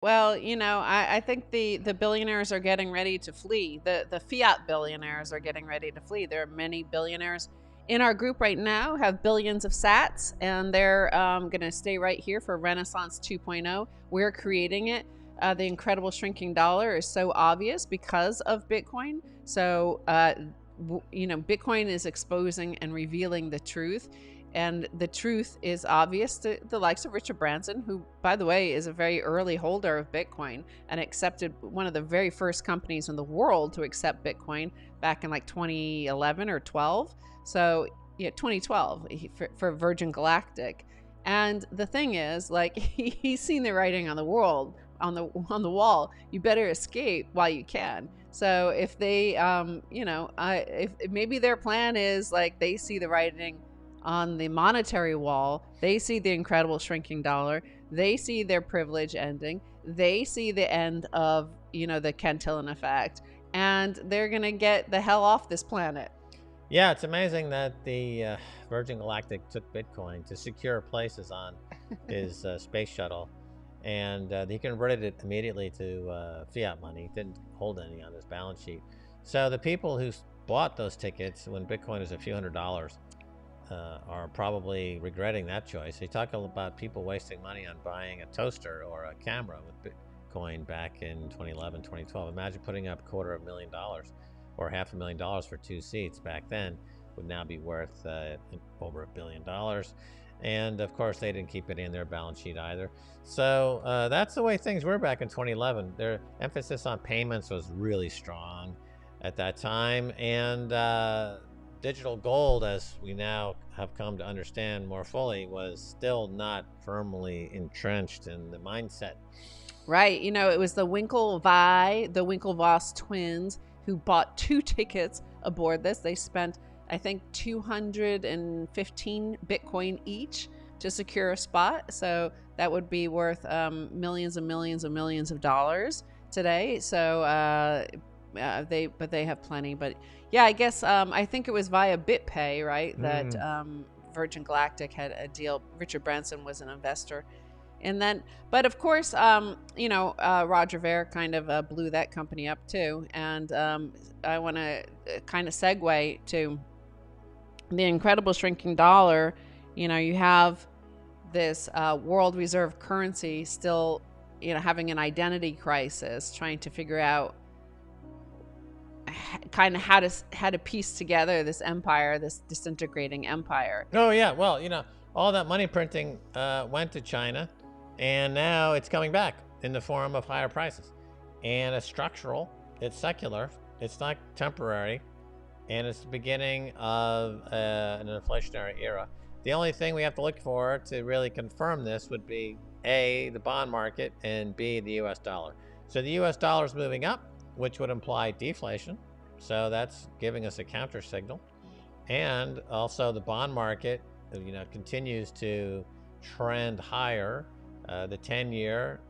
Well, I think the billionaires are getting ready to flee. The fiat billionaires are getting ready to flee. There are many billionaires in our group right now have billions of sats, and they're going to stay right here for Renaissance 2.0. We're creating it. The incredible shrinking dollar is so obvious because of Bitcoin. So, Bitcoin is exposing and revealing the truth. And the truth is obvious to the likes of Richard Branson, who, by the way, is a very early holder of Bitcoin and accepted one of the very first companies in the world to accept Bitcoin back in like 2011 or 12. So, yeah, 2012 for Virgin Galactic. And the thing is, like, he's seen the writing on the world on the wall. You better escape while you can. So if they, if maybe their plan is like they see the writing on the monetary wall, they see the incredible shrinking dollar, they see their privilege ending, they see the end of, the Cantillon effect, and they're going to get the hell off this planet. Yeah, it's amazing that the Virgin Galactic took Bitcoin to secure places on his space shuttle, and he converted it immediately to fiat money. He didn't hold any on his balance sheet. So the people who bought those tickets when Bitcoin was a few $100s are probably regretting that choice. They talk about people wasting money on buying a toaster or a camera with Bitcoin back in 2011, 2012. Imagine putting up $250,000 or $500,000 for 2 seats back then would now be worth over $1 billion. And of course, they didn't keep it in their balance sheet either. So that's the way things were back in 2011. Their emphasis on payments was really strong at that time. And digital gold, as we now have come to understand more fully, was still not firmly entrenched in the mindset. Right. It was the Winklevoss twins who bought 2 tickets aboard this. They spent, I think, 215 Bitcoin each to secure a spot. So that would be worth millions and millions and millions of dollars today. So they have plenty. But yeah, I guess I think it was via BitPay, right? That Virgin Galactic had a deal. Richard Branson was an investor. And then, but of course, Roger Ver kind of blew that company up too. And I want to kind of segue to the incredible shrinking dollar. You have this world reserve currency still, having an identity crisis, trying to figure out kind of how to piece together this empire, this disintegrating empire. Oh, yeah. Well, all that money printing went to China, and now it's coming back in the form of higher prices. And it's structural, it's secular, it's not temporary, and it's the beginning of an inflationary era. The only thing we have to look for to really confirm this would be A, the bond market, and B, the US dollar. So the US dollar is moving up, which would imply deflation. So that's giving us a counter signal. And also the bond market, continues to trend higher. The 10-year,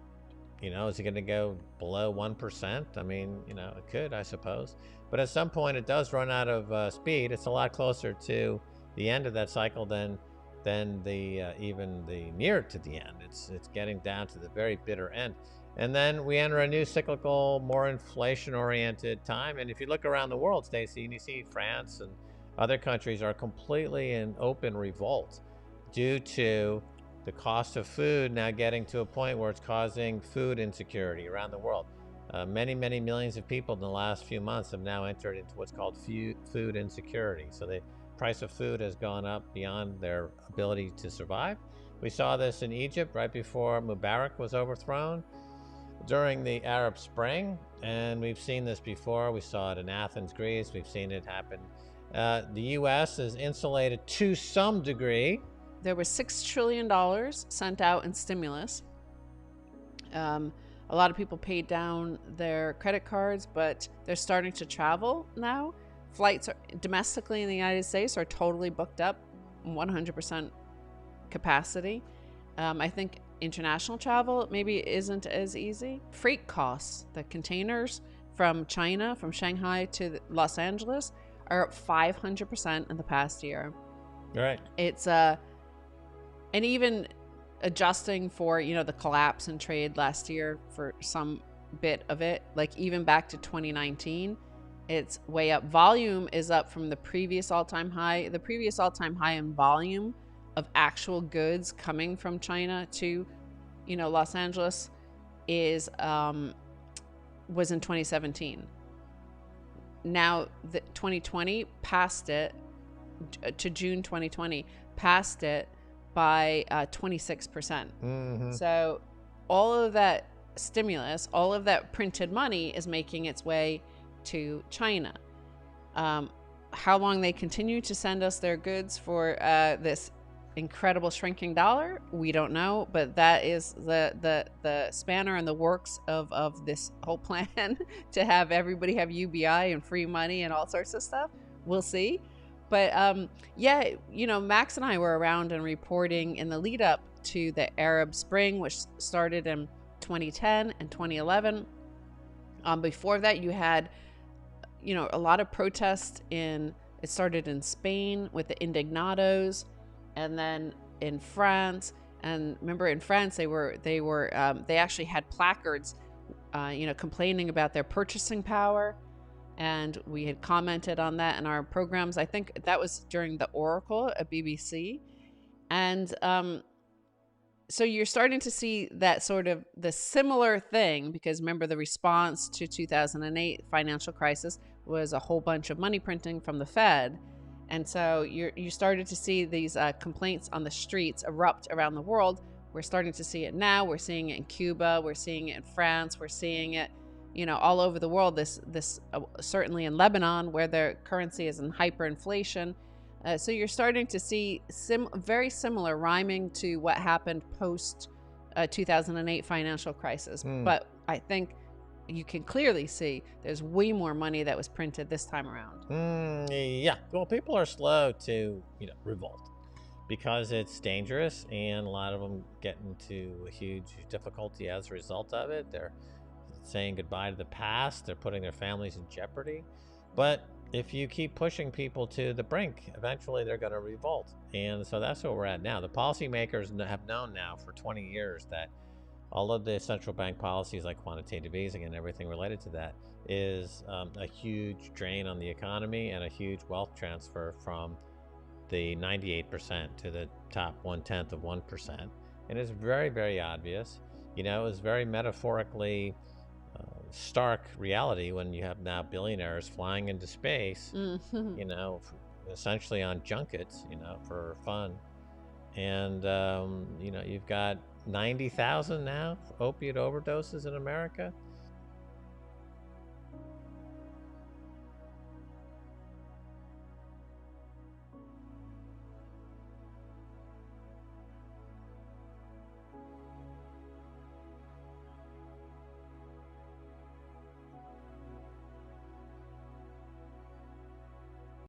is it going to go below 1%? I mean, it could, I suppose. But at some point, it does run out of speed. It's a lot closer to the end of that cycle than even the near to the end. It's getting down to the very bitter end. And then we enter a new cyclical, more inflation-oriented time. And if you look around the world, Stacey, and you see France and other countries are completely in open revolt due to the cost of food now getting to a point where it's causing food insecurity around the world. Many, many millions of people in the last few months have now entered into what's called food insecurity. So the price of food has gone up beyond their ability to survive. We saw this in Egypt right before Mubarak was overthrown during the Arab Spring, and we've seen this before. We saw it in Athens, Greece. We've seen it happen. The U.S. is insulated to some degree. There was $6 trillion sent out in stimulus. A lot of people paid down their credit cards, but they're starting to travel now. Flights domestically in the United States are totally booked up, 100% capacity. I think international travel maybe isn't as easy. Freight costs, the containers from China, from Shanghai to Los Angeles, are up 500% in the past year. Right. It's and even adjusting for, the collapse in trade last year for some bit of it, like even back to 2019, it's way up. Volume is up from the previous all-time high. The previous all-time high in volume of actual goods coming from China to, Los Angeles was in 2017. Now, the 2020 passed it to June 2020, passed it by 26%. So all of that stimulus, all of that printed money is making its way to China. How long they continue to send us their goods for this incredible shrinking dollar, we don't know, but that is the spanner in the works of this whole plan to have everybody have UBI and free money and all sorts of stuff. We'll see. But Max and I were around and reporting in the lead up to the Arab Spring, which started in 2010 and 2011. Before that, you had, a lot of protests it started in Spain with the Indignados, and then in France. And remember, in France, they actually had placards, complaining about their purchasing power. And we had commented on that in our programs. I think that was during the Oracle at BBC. And so you're starting to see that sort of the similar thing, because remember, the response to 2008 financial crisis was a whole bunch of money printing from the Fed. And so you started to see these complaints on the streets erupt around the world. We're starting to see it now. We're seeing it in Cuba. We're seeing it in France. We're seeing it, all over the world. This certainly in Lebanon, where their currency is in hyperinflation. So you're starting to see very similar, rhyming to what happened post 2008 financial crisis. But I think you can clearly see there's way more money that was printed this time around. Yeah. Well, people are slow to, revolt because it's dangerous, and a lot of them get into a huge difficulty as a result of it. They're saying goodbye to the past. They're putting their families in jeopardy. But if you keep pushing people to the brink, eventually they're going to revolt. And so that's where we're at now. The policymakers have known now for 20 years that all of the central bank policies like quantitative easing and everything related to that is a huge drain on the economy and a huge wealth transfer from the 98% to the top 1/10 of 1%. And it's very, very obvious. It was very metaphorically stark reality when you have now billionaires flying into space, essentially on junkets, for fun. And, you've got 90,000 now opiate overdoses in America.